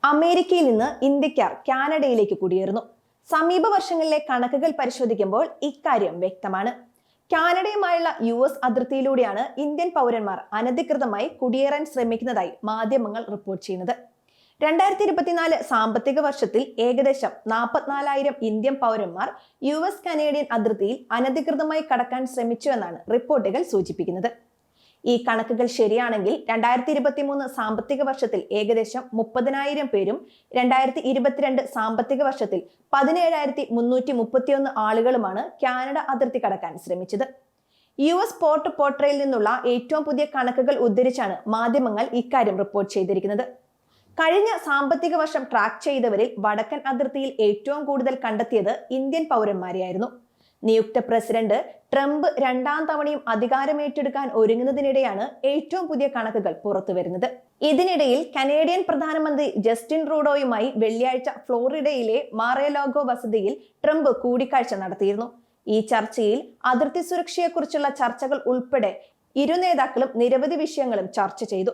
അമേരിക്കയിൽ നിന്ന് ഇന്ത്യക്കാർ കാനഡയിലേക്ക് കുടിയേറുന്നു. സമീപ വർഷങ്ങളിലെ കണക്കുകൾ പരിശോധിക്കുമ്പോൾ ഇക്കാര്യം വ്യക്തമാണ്. കാനഡയുമായുള്ള US അതിർത്തിയിലൂടെയാണ് ഇന്ത്യൻ പൗരന്മാർ അനധികൃതമായി കുടിയേറാൻ ശ്രമിക്കുന്നതായി മാധ്യമങ്ങൾ റിപ്പോർട്ട് ചെയ്യുന്നത്. 2024 സാമ്പത്തിക വർഷത്തിൽ ഏകദേശം 44,000 ഇന്ത്യൻ പൗരന്മാർ US കനേഡിയൻ അതിർത്തിയിൽ അനധികൃതമായി കടക്കാൻ ശ്രമിച്ചുവെന്നാണ് റിപ്പോർട്ടുകൾ സൂചിപ്പിക്കുന്നത്. ഈ കണക്കുകൾ ശരിയാണെങ്കിൽ 2023 സാമ്പത്തിക വർഷത്തിൽ ഏകദേശം 30,000 പേരും 2022 സാമ്പത്തിക വർഷത്തിൽ 17,331 ആളുകളുമാണ് കാനഡ അതിർത്തി കടക്കാൻ ശ്രമിച്ചത്. US പോർട്ട് പോർട്ടറിൽ നിന്നുള്ള ഏറ്റവും പുതിയ കണക്കുകൾ ഉദ്ധരിച്ചാണ് മാധ്യമങ്ങൾ ഇക്കാര്യം റിപ്പോർട്ട് ചെയ്തിരിക്കുന്നത്. കഴിഞ്ഞ സാമ്പത്തിക വർഷം ട്രാക്ക് ചെയ്തവരിൽ വടക്കൻ അതിർത്തിയിൽ ഏറ്റവും കൂടുതൽ കണ്ടെത്തിയത് ഇന്ത്യൻ പൗരന്മാരെയായിരുന്നു. നിയുക്ത പ്രസിഡന്റ് ട്രംപ് രണ്ടാം തവണയും അധികാരമേറ്റെടുക്കാൻ ഒരുങ്ങുന്നതിനിടെയാണ് ഏറ്റവും പുതിയ കണക്കുകൾ പുറത്തുവരുന്നത്. ഇതിനിടയിൽ കനേഡിയൻ പ്രധാനമന്ത്രി ജസ്റ്റിൻ ട്രൂഡോയുമായി വെള്ളിയാഴ്ച ഫ്ലോറിഡയിലെ മാർ-എ-ലാഗോ വസതിയിൽ ട്രംപ് കൂടിക്കാഴ്ച നടത്തിയിരുന്നു. ഈ ചർച്ചയിൽ അതിർത്തി സുരക്ഷയെക്കുറിച്ചുള്ള ചർച്ചകൾ ഉൾപ്പെടെ ഇരു നേതാക്കളും നിരവധി വിഷയങ്ങളും ചർച്ച ചെയ്തു.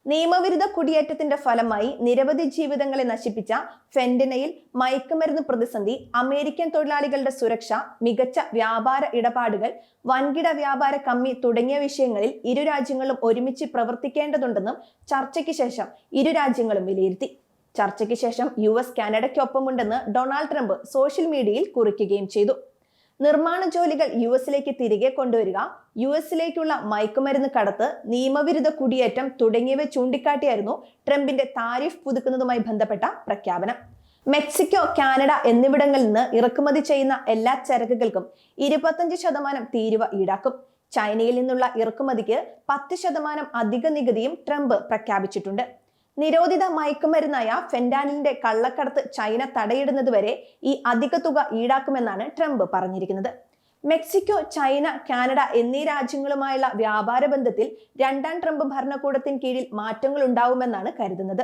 നിയമവിരുദ്ധ കുടിയേറ്റത്തിന്റെ ഫലമായി നിരവധി ജീവിതങ്ങളെ നശിപ്പിച്ച ഫെന്റനൈൽ, മയക്കുമരുന്ന് പ്രതിസന്ധി, അമേരിക്കൻ തൊഴിലാളികളുടെ സുരക്ഷ, മികച്ച വ്യാപാര ഇടപാടുകൾ, വൻകിട വ്യാപാര കമ്മി തുടങ്ങിയ വിഷയങ്ങളിൽ ഇരു രാജ്യങ്ങളും ഒരുമിച്ച് പ്രവർത്തിക്കേണ്ടതുണ്ടെന്നും ചർച്ചയ്ക്ക് ശേഷം ഇരു രാജ്യങ്ങളും വിലയിരുത്തി. ചർച്ചയ്ക്ക് ശേഷം US കാനഡയ്ക്കൊപ്പമുണ്ടെന്ന് ഡൊണാൾഡ് ട്രംപ് സോഷ്യൽ മീഡിയയിൽ കുറിക്കുകയും ചെയ്തു. നിർമ്മാണ ജോലികൾ US-ലേക്ക് തിരികെ കൊണ്ടുവരിക, US-ലേക്കുള്ള മയക്കുമരുന്ന് കടത്ത്, നിയമവിരുദ്ധ കുടിയേറ്റം തുടങ്ങിയവ ചൂണ്ടിക്കാട്ടിയായിരുന്നു ട്രംപിന്റെ താരിഫ് പുതുക്കുന്നതുമായി ബന്ധപ്പെട്ട പ്രഖ്യാപനം. മെക്സിക്കോ, കാനഡ എന്നിവിടങ്ങളിൽ നിന്ന് ഇറക്കുമതി ചെയ്യുന്ന എല്ലാ ചരക്കുകൾക്കും 25% തീരുവ ഈടാക്കും. ചൈനയിൽ നിന്നുള്ള ഇറക്കുമതിക്ക് 10% അധിക നികുതിയും ട്രംപ് പ്രഖ്യാപിച്ചിട്ടുണ്ട്. നിരോധിത മയക്കുമരുന്നായ ഫെന്റാനിലിന്റെ കള്ളക്കടത്ത് ചൈന തടയിടുന്നതുവരെ ഈ അധിക തുക ഈടാക്കുമെന്നാണ് ട്രംപ് പറഞ്ഞിരിക്കുന്നത്. മെക്സിക്കോ, ചൈന, കാനഡ എന്നീ രാജ്യങ്ങളുമായുള്ള വ്യാപാര ബന്ധത്തിൽ രണ്ടാം ട്രംപ് ഭരണകൂടത്തിന് കീഴിൽ മാറ്റങ്ങൾ ഉണ്ടാവുമെന്നാണ് കരുതുന്നത്.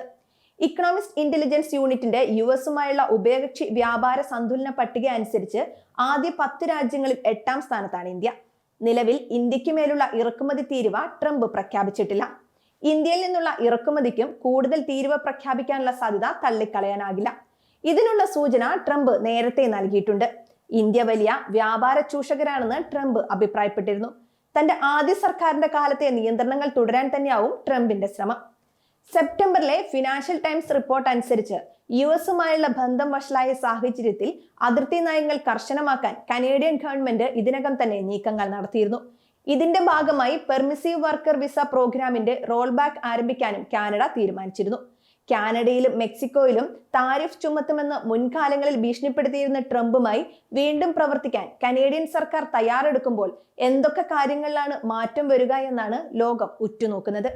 ഇക്കണോമിസ്റ്റ് ഇന്റലിജൻസ് യൂണിറ്റിന്റെ US-ഉമായുള്ള ഉഭയകക്ഷി വ്യാപാര സന്തുലന പട്ടിക അനുസരിച്ച് ആദ്യ 10 രാജ്യങ്ങളിൽ 8ാം സ്ഥാനത്താണ് ഇന്ത്യ. നിലവിൽ ഇന്ത്യക്ക് മേലുള്ള ഇറക്കുമതി തീരുവ ട്രംപ് പ്രഖ്യാപിച്ചിട്ടില്ല. ഇന്ത്യയിൽ നിന്നുള്ള ഇറക്കുമതിക്കും കൂടുതൽ തീരുവ പ്രഖ്യാപിക്കാനുള്ള സാധ്യത തള്ളിക്കളയാനാകില്ല. ഇതിനുള്ള സൂചന ട്രംപ് നേരത്തെ നൽകിയിട്ടുണ്ട്. ഇന്ത്യ വലിയ വ്യാപാര ചൂഷകരാണെന്ന് ട്രംപ് അഭിപ്രായപ്പെട്ടിരുന്നു. തന്റെ ആദ്യ സർക്കാരിന്റെ കാലത്തെ നിയന്ത്രണങ്ങൾ തുടരാൻ തന്നെയാവും ട്രംപിന്റെ ശ്രമം. സെപ്റ്റംബറിലെ ഫിനാൻഷ്യൽ ടൈംസ് റിപ്പോർട്ട് അനുസരിച്ച് US-ഉമായുള്ള ബന്ധം വഷളായ സാഹചര്യത്തിൽ അതിർത്തി നയങ്ങൾ കർശനമാക്കാൻ കനേഡിയൻ ഗവൺമെന്റ് ഇതിനകം തന്നെ നീക്കങ്ങൾ നടത്തിയിരുന്നു. ഇതിന്റെ ഭാഗമായി പെർമിസീവ് വർക്കർ വിസ പ്രോഗ്രാമിന്റെ റോൾ ബാക്ക് ആരംഭിക്കാനും കാനഡ തീരുമാനിച്ചിരുന്നു. കാനഡയിലും മെക്സിക്കോയിലും താരിഫ് ചുമത്തുമെന്ന് മുൻകാലങ്ങളിൽ ഭീഷണിപ്പെടുത്തിയിരുന്ന ട്രംപുമായി വീണ്ടും പ്രവർത്തിക്കാൻ കനേഡിയൻ സർക്കാർ തയ്യാറെടുക്കുമ്പോൾ എന്തൊക്കെ കാര്യങ്ങളിലാണ് മാറ്റം വരിക എന്നാണ് ലോകം ഉറ്റുനോക്കുന്നത്.